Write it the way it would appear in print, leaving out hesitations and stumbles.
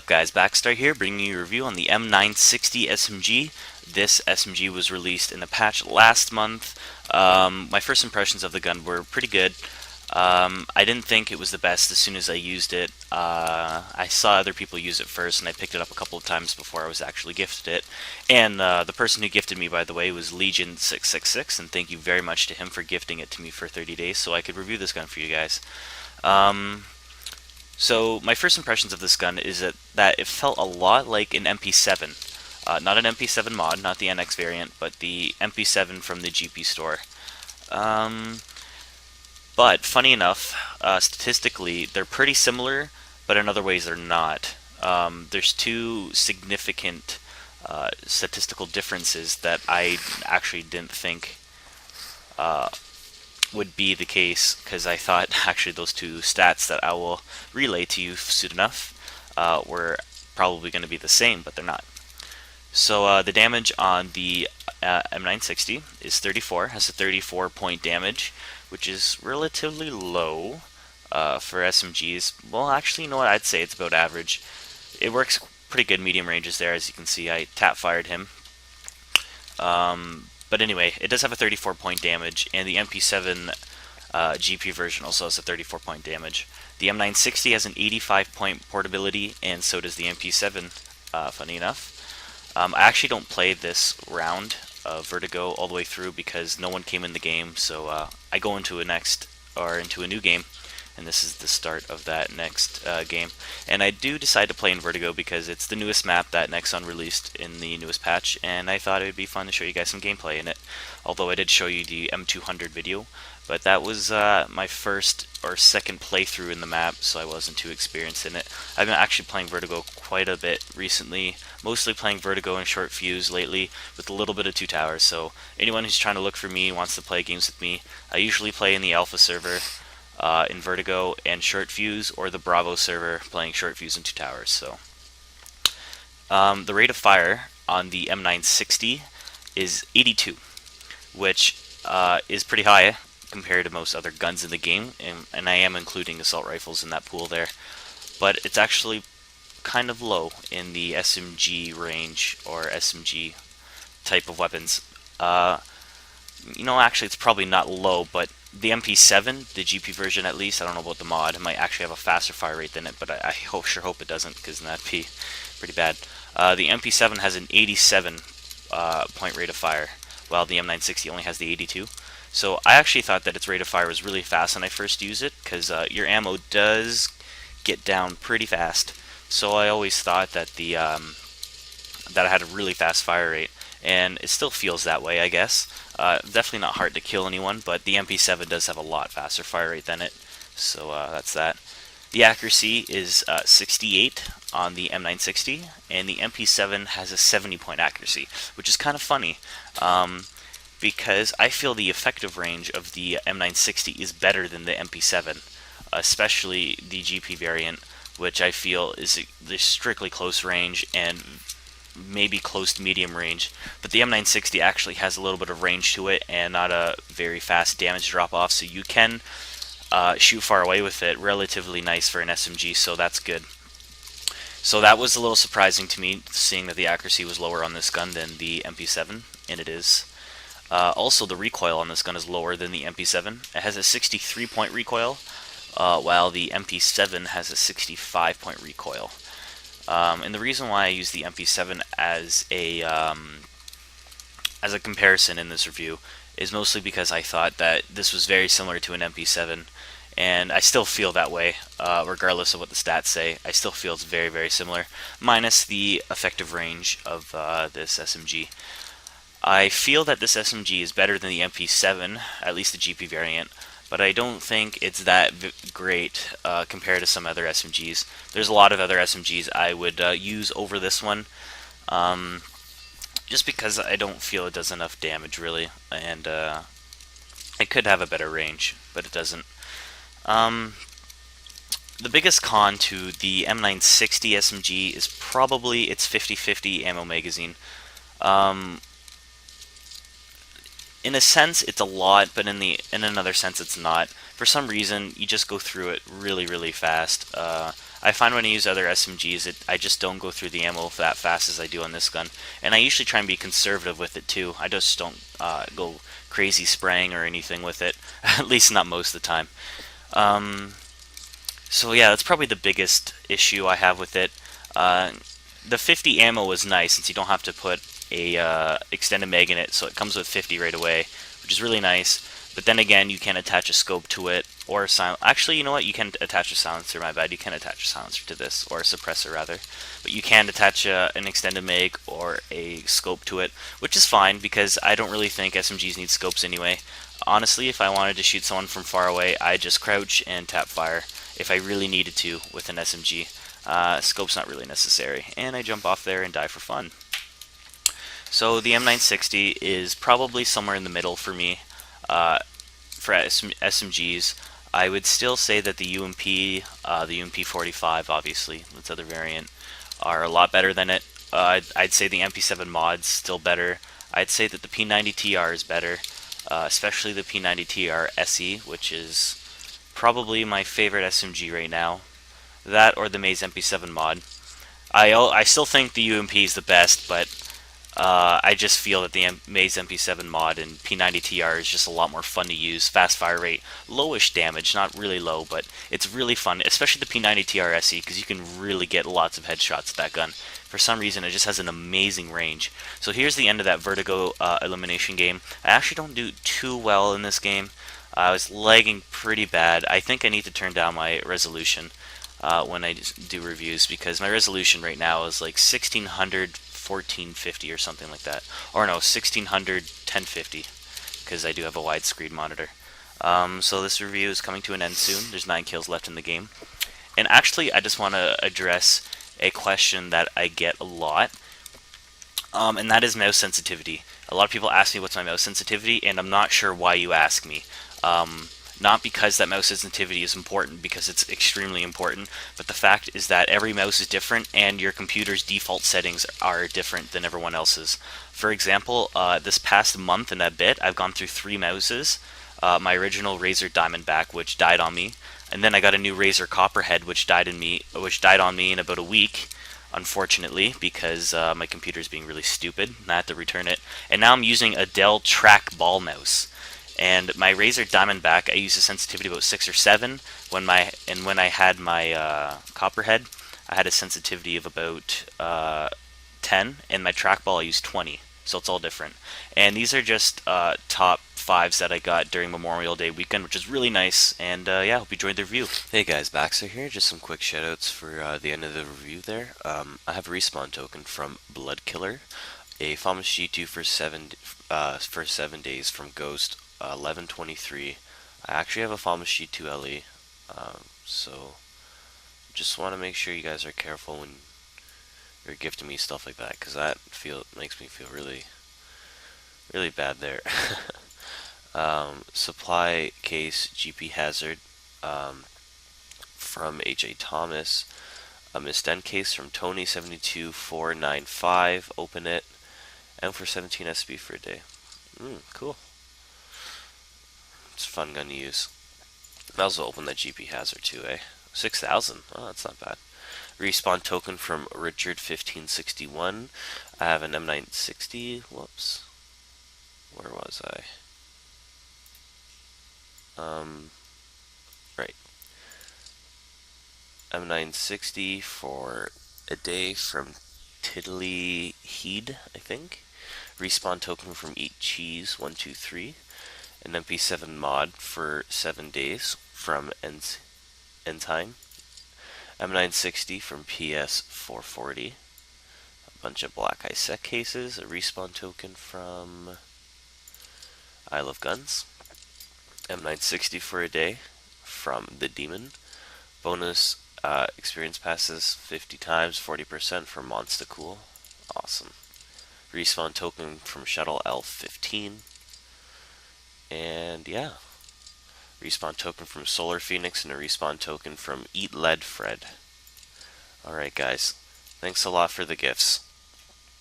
up, guys? Baxstar here, bringing you a review on the M960 SMG. This SMG was released in a patch last month. My first impressions of the gun were pretty good. I didn't think it was the best as soon as I used it. I saw other people use it first, and I picked it up a couple of times before I was actually gifted it. And the person who gifted me, by the way, was Legion666, and thank you very much to him for gifting it to me for 30 days so I could review this gun for you guys. So my first impressions of this gun is that it felt a lot like an MP7. Not an MP7 mod, not the NX variant, but the MP7 from the GP store. But funny enough, statistically, they're pretty similar, but in other ways they're not. There's two significant statistical differences that I actually didn't think would be the case, because I thought actually those two stats that I will relay to you soon enough were probably going to be the same, but they're not. So the damage on the M960 is 34, has a 34 point damage, which is relatively low for SMGs. Well, actually, you know what, I'd say it's about average. It works pretty good medium ranges there, as you can see. I tap fired him. But anyway, it does have a 34 point damage, and the MP7 GP version also has a 34 point damage. The M960 has an 85 point portability, and so does the MP7, funny enough. I actually don't play this round of Vertigo all the way through because no one came in the game, so I go into a new game, and this is the start of that next game. And I do decide to play in Vertigo because it's the newest map that Nexon released in the newest patch, and I thought it would be fun to show you guys some gameplay in it. Although I did show you the M200 video, but that was my first or second playthrough in the map, so I wasn't too experienced in it. I've been actually playing Vertigo quite a bit recently, mostly playing Vertigo and Short Fuse lately, with a little bit of Two Towers. So anyone who's trying to look for me, wants to play games with me, I usually play in the Alpha server in Vertigo and Short Fuse, or the Bravo server playing Short Fuse and Two Towers. So the rate of fire on the M960 is 82, which is pretty high compared to most other guns in the game, and I am including assault rifles in that pool there, but it's actually kind of low in the SMG range, or SMG type of weapons. Actually it's probably not low, but the MP7, the GP version at least, I don't know about the mod, it might actually have a faster fire rate than it, but I sure hope it doesn't, because that'd be pretty bad. The MP7 has an 87 point rate of fire, while the M960 only has the 82. So I actually thought that its rate of fire was really fast when I first used it, because your ammo does get down pretty fast. So I always thought that that I had a really fast fire rate, and it still feels that way, I guess. Definitely not hard to kill anyone, but the MP7 does have a lot faster fire rate than it. So that's that. The accuracy is 68 on the M960, and the MP7 has a 70 point accuracy, which is kind of funny. Because I feel the effective range of the M960 is better than the MP7, especially the GP variant, which I feel is strictly close range and maybe close to medium range. But the M960 actually has a little bit of range to it and not a very fast damage drop-off, so you can shoot far away with it. Relatively nice for an SMG, so that's good. So that was a little surprising to me, seeing that the accuracy was lower on this gun than the MP7, and it is. Also, the recoil on this gun is lower than the MP7. It has a 63 point recoil, while the MP7 has a 65 point recoil. And the reason why I use the MP7 as a comparison in this review is mostly because I thought that this was very similar to an MP7, and I still feel that way, regardless of what the stats say. I still feel it's very, very similar, minus the effective range of this SMG. I feel that this SMG is better than the MP7, at least the GP variant, but I don't think it's that great compared to some other SMGs. There's a lot of other SMGs I would use over this one, just because I don't feel it does enough damage, really, and it could have a better range, but it doesn't. The biggest con to the M960 SMG is probably its 50/50 ammo magazine. In a sense, it's a lot, but in another sense, it's not. For some reason, you just go through it really, really fast. I I find when I use other SMGs, I just don't go through the ammo that fast as I do on this gun. And I usually try and be conservative with it too. I just don't go crazy spraying or anything with it, at least not most of the time. So yeah, that's probably the biggest issue I have with it. The 50 ammo is nice since you don't have to put a extended mag in it, so it comes with 50 right away, which is really nice. But then again, you can attach a scope to it, or a actually, you know what? You can attach a silencer. My bad. You can attach a silencer to this, or a suppressor rather. But you can attach an extended mag or a scope to it, which is fine because I don't really think SMGs need scopes anyway. Honestly, if I wanted to shoot someone from far away, I just crouch and tap fire if I really needed to with an SMG. Scope's not really necessary, and I jump off there and die for fun. So the M960 is probably somewhere in the middle for me. For SMGs, I would still say that the UMP, the UMP45, obviously, that's other variant, are a lot better than it. I'd say the MP7 mod's still better. I'd say that the P90TR is better, especially the P90TR SE, which is probably my favorite SMG right now. That or the Maze MP7 mod. I still think the UMP is the best, but I just feel that the Maze MP7 mod and P90TR is just a lot more fun to use. Fast fire rate, lowish damage, not really low, but it's really fun, especially the P90TR SE, because you can really get lots of headshots with that gun. For some reason, it just has an amazing range. So here's the end of that Vertigo elimination game. I actually don't do too well in this game. I was lagging pretty bad. I think I need to turn down my resolution when I do reviews, because my resolution right now is like 1600 1450 or something like that, or no, 1600 1050, because I do have a widescreen monitor. So this review is coming to an end soon. There's 9 kills left in the game, and actually I just want to address a question that I get a lot, and that is mouse sensitivity. A lot of people ask me what's my mouse sensitivity, and I'm not sure why you ask me. Not because that mouse sensitivity is important, because it's extremely important, but the fact is that every mouse is different and your computer's default settings are different than everyone else's. For example, this past month and a bit, I've gone through 3 mouses. My original Razer Diamondback, which died on me, and then I got a new Razer Copperhead, which died on me in about a week, unfortunately, because my computer's being really stupid, and I had to return it. And now I'm using a Dell Trackball mouse. And my Razer Diamondback, I used a sensitivity about 6 or 7. When I had my Copperhead, I had a sensitivity of about 10, and my trackball I used 20. So it's all different. And these are just top 5s that I got during Memorial Day weekend, which is really nice. And yeah, hope you enjoyed the review. Hey guys, Baxstar here. Just some quick shoutouts for the end of the review there. I have a respawn token from Bloodkiller, a FAMAS G2 for 7 days from Ghost 1123. I actually have a FAMAS G2 LE, so just want to make sure you guys are careful when you're gifting me stuff like that, because that makes me feel really bad there. Supply case GP Hazard from H.A. Thomas. A Mist case from Tony72495. Open it. And for 17 SB for a day. Cool. It's a fun gun to use. Might as well open that GP Hazard too, eh? 6,000. Oh, that's not bad. Respawn token from Richard1561. I have an M960. Whoops. Where was I? Right. M960 for a day from Tiddly Heed, I think. Respawn token from Eat Cheese 123. An MP7 mod for 7 days from Entime. M960 from PS440. A bunch of black eye set cases. A respawn token from I Love Guns. M960 for a day from The Demon. Bonus experience passes 50 times, 40% for Monster Cool. Awesome. Respawn token from Shuttle L15. And yeah. Respawn token from Solar Phoenix and a respawn token from Eat Lead Fred. Alright guys. Thanks a lot for the gifts.